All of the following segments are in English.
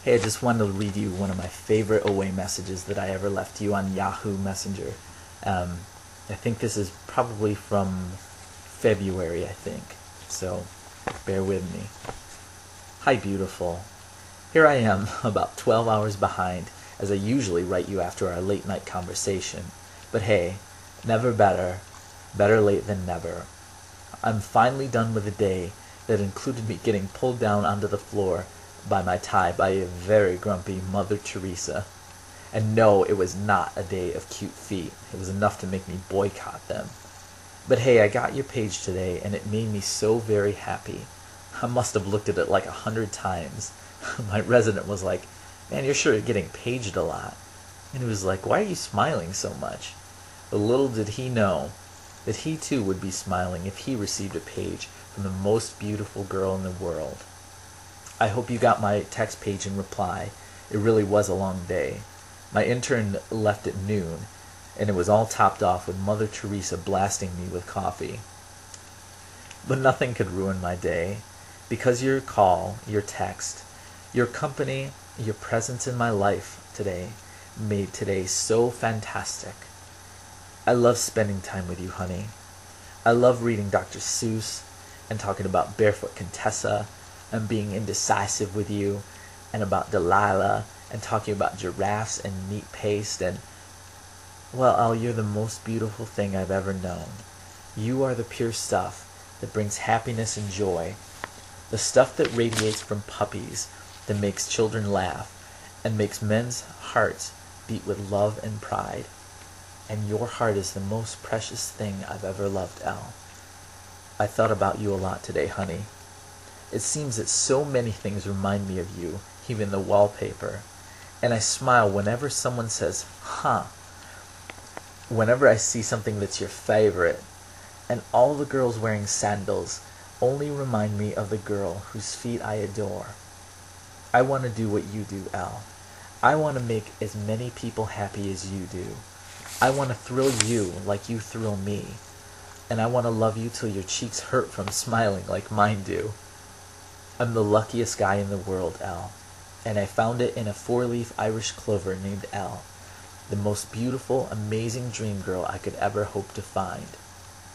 Hey, I just wanted to read you one of my favorite away messages that I ever left you on Yahoo Messenger. Um, I think this is probably from February, I think. So, bear with me. Hi, beautiful. Here I am, about 12 hours behind, as I usually write you after our late night conversation. But hey, never better. Better late than never. I'm finally done with a day that included me getting pulled down onto the floor by my tie by a very grumpy Mother Teresa. And no, it was not a day of cute feet. It was enough to make me boycott them. But hey, I got your page today, and it made me so very happy. I must have looked at it like 100 times. My resident was like, "Man, you're sure getting paged a lot." And he was like, "Why are you smiling so much?" But little did he know that he too would be smiling if he received a page from the most beautiful girl in the world. I hope you got my text page in reply. It really was a long day. My intern left at noon, and it was all topped off with Mother Teresa blasting me with coffee. But nothing could ruin my day, because your call, your text, your company, your presence in my life today made today so fantastic. I love spending time with you, honey. I love reading Dr. Seuss and talking about Barefoot Contessa and being indecisive with you, and about Delilah and talking about giraffes and meat paste and, well, Elle, you're the most beautiful thing I've ever known. You are the pure stuff that brings happiness and joy, the stuff that radiates from puppies, that makes children laugh and makes men's hearts beat with love and pride. And your heart is the most precious thing I've ever loved, Elle. I thought about you a lot today, honey. It seems that so many things remind me of you, even the wallpaper. And I smile whenever someone says, huh, whenever I see something that's your favorite. And all the girls wearing sandals only remind me of the girl whose feet I adore. I want to do what you do, Elle. I want to make as many people happy as you do. I want to thrill you like you thrill me. And I want to love you till your cheeks hurt from smiling like mine do. I'm the luckiest guy in the world, Elle, and I found it in a four-leaf Irish clover named Elle, the most beautiful, amazing dream girl I could ever hope to find.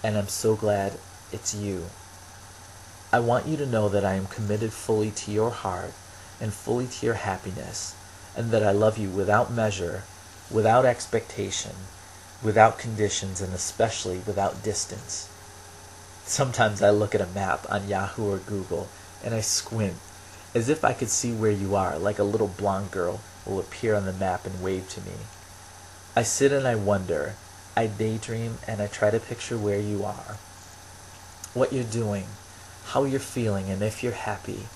And I'm so glad it's you. I want you to know that I am committed fully to your heart and fully to your happiness, and that I love you without measure, without expectation, without conditions, and especially without distance. Sometimes I look at a map on Yahoo or Google, and I squint, as if I could see where you are, like a little blonde girl will appear on the map and wave to me. I sit and I wonder, I daydream, and I try to picture where you are, what you're doing, how you're feeling, and if you're happy.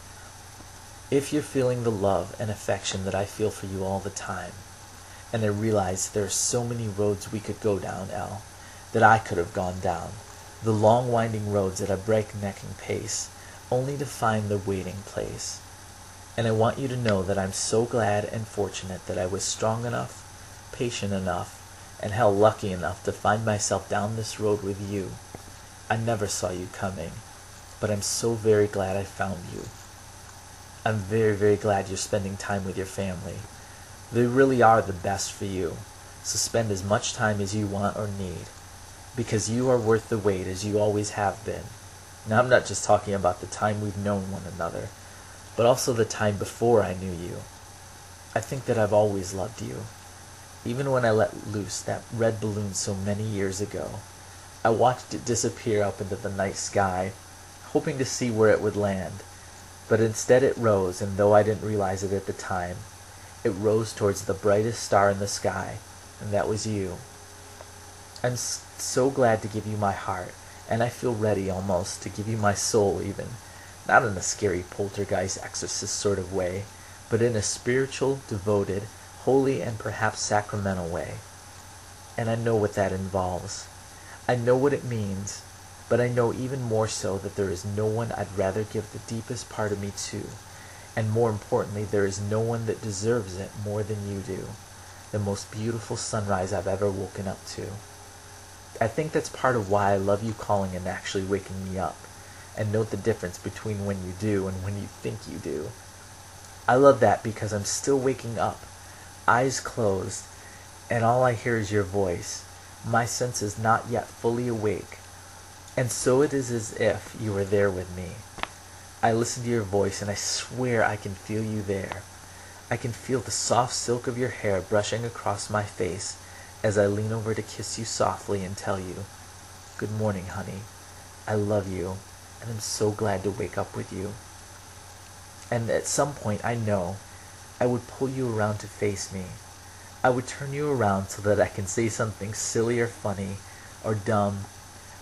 If you're feeling the love and affection that I feel for you all the time. And I realize there are so many roads we could go down, Elle, that I could have gone down, the long winding roads at a breaknecking pace, only to find the waiting place. And I want you to know that I'm so glad and fortunate that I was strong enough, patient enough, and hell, lucky enough to find myself down this road with you. I never saw you coming, but I'm so very glad I found you. I'm very, very glad you're spending time with your family. They really are the best for you, so spend as much time as you want or need, because you are worth the wait, as you always have been. Now, I'm not just talking about the time we've known one another, but also the time before I knew you. I think that I've always loved you. Even when I let loose that red balloon so many years ago, I watched it disappear up into the night sky, hoping to see where it would land. But instead it rose, and though I didn't realize it at the time, it rose towards the brightest star in the sky, and that was you. I'm so glad to give you my heart, and I feel ready almost to give you my soul even, not in a scary poltergeist exorcist sort of way, but in a spiritual, devoted, holy, and perhaps sacramental way. And I know what that involves. I know what it means, but I know even more so that there is no one I'd rather give the deepest part of me to, and more importantly, there is no one that deserves it more than you do, the most beautiful sunrise I've ever woken up to. I think that's part of why I love you calling and actually waking me up, and note the difference between when you do and when you think you do. I love that because I'm still waking up, eyes closed, and all I hear is your voice. My senses not yet fully awake, and so it is as if you were there with me. I listen to your voice and I swear I can feel you there. I can feel the soft silk of your hair brushing across my face as I lean over to kiss you softly and tell you, "Good morning, honey. I love you, and I'm so glad to wake up with you." And at some point, I know, I would pull you around to face me. I would turn you around so that I can say something silly or funny, or dumb,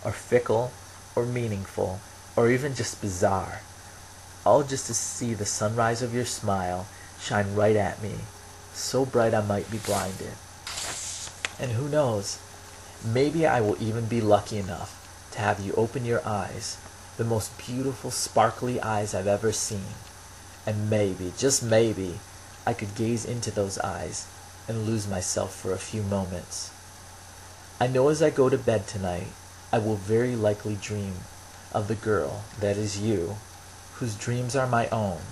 or fickle, or meaningful, or even just bizarre. All just to see the sunrise of your smile shine right at me, so bright I might be blinded. And who knows, maybe I will even be lucky enough to have you open your eyes, the most beautiful sparkly eyes I've ever seen. And maybe, just maybe, I could gaze into those eyes and lose myself for a few moments. I know as I go to bed tonight, I will very likely dream of the girl that is you, whose dreams are my own,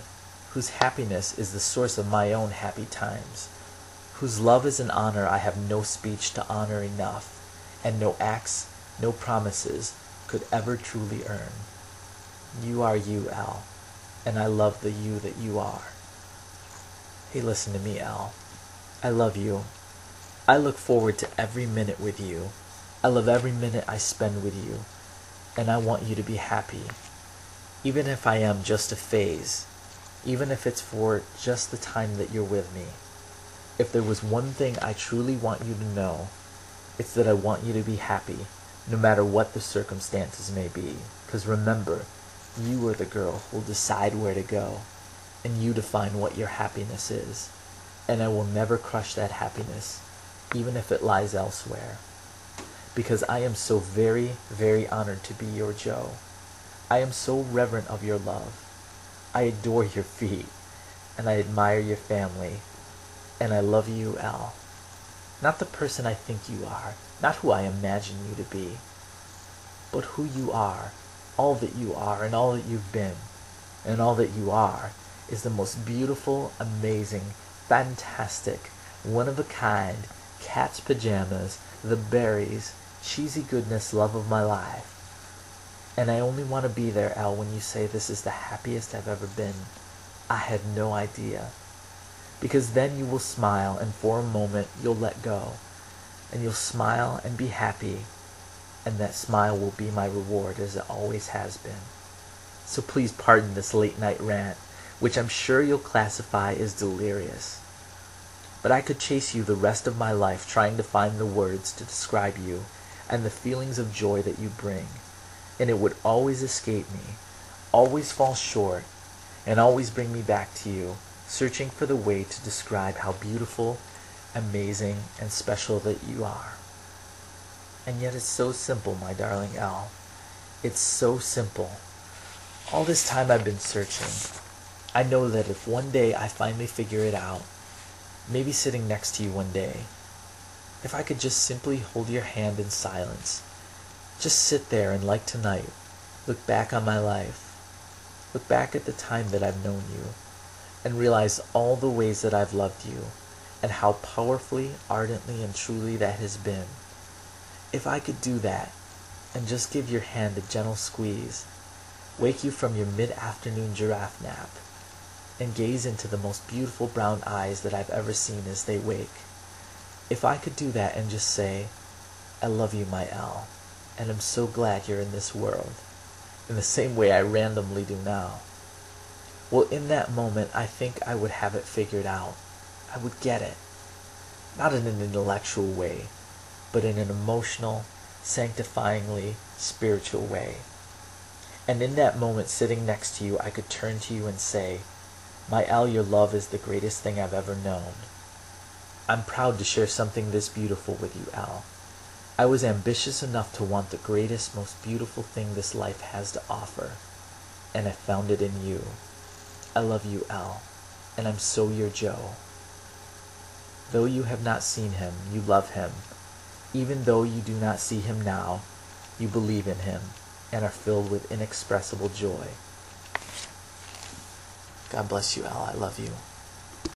whose happiness is the source of my own happy times, whose love is an honor I have no speech to honor enough, and no acts, no promises could ever truly earn. You are you, Elle, and I love the you that you are. Hey, listen to me, Elle. I love you. I look forward to every minute with you. I love every minute I spend with you, and I want you to be happy. Even if I am just a phase, even if it's for just the time that you're with me. If there was one thing I truly want you to know, it's that I want you to be happy, no matter what the circumstances may be. Because remember, you are the girl who'll decide where to go, and you define what your happiness is. And I will never crush that happiness, even if it lies elsewhere. Because I am so very, very honored to be your Joe. I am so reverent of your love. I adore your feet, and I admire your family, and I love you, Elle. Not the person I think you are, not who I imagine you to be, but who you are, all that you are, and all that you've been, and all that you are is the most beautiful, amazing, fantastic, one-of-a-kind, cat's pajamas, the berries, cheesy goodness love of my life. And I only want to be there, Elle, when you say this is the happiest I've ever been. I had no idea. Because then you will smile, and for a moment you'll let go. And you'll smile and be happy, and that smile will be my reward, as it always has been. So please pardon this late night rant, which I'm sure you'll classify as delirious. But I could chase you the rest of my life trying to find the words to describe you and the feelings of joy that you bring. And it would always escape me, always fall short, and always bring me back to you, searching for the way to describe how beautiful, amazing, and special that you are. And yet it's so simple, my darling Elle. It's so simple. All this time I've been searching. I know that if one day I finally figure it out, maybe sitting next to you one day, if I could just simply hold your hand in silence, just sit there and, like tonight, look back on my life, look back at the time that I've known you, and realize all the ways that I've loved you, and how powerfully, ardently, and truly that has been. If I could do that, and just give your hand a gentle squeeze, wake you from your mid-afternoon giraffe nap, and gaze into the most beautiful brown eyes that I've ever seen as they wake. If I could do that and just say, "I love you, my Elle, and I'm so glad you're in this world," in the same way I randomly do now, well, in that moment, I think I would have it figured out. I would get it. Not in an intellectual way, but in an emotional, sanctifyingly spiritual way. And in that moment, sitting next to you, I could turn to you and say, "My Elle, your love is the greatest thing I've ever known. I'm proud to share something this beautiful with you, Elle. I was ambitious enough to want the greatest, most beautiful thing this life has to offer, and I found it in you. I love you, Elle, and I'm so your Joe. Though you have not seen him, you love him. Even though you do not see him now, you believe in him and are filled with inexpressible joy." God bless you, Elle. I love you.